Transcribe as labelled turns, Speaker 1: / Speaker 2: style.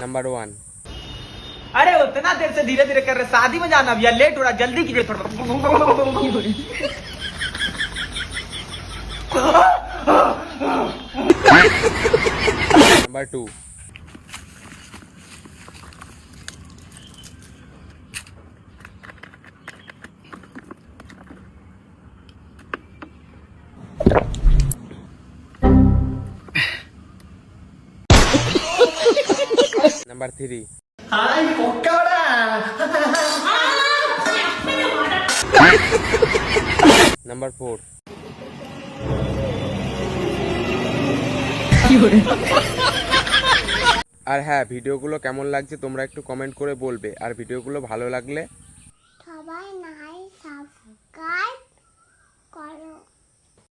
Speaker 1: Number 1।
Speaker 2: अरे उतना देर से धीरे धीरे कर रहे, शादी में जाना भैया, लेट हो रहा, जल्दी कीजिए थोड़ा।
Speaker 1: नंबर 2। नंबर 3।
Speaker 2: हाय पकड़ा।
Speaker 1: नंबर 4। আর হ্যাঁ, ভিডিওগুলো কেমন লাগছে তোমরা একটু কমেন্ট করে বলবে, আর ভিডিওগুলো ভালো লাগলে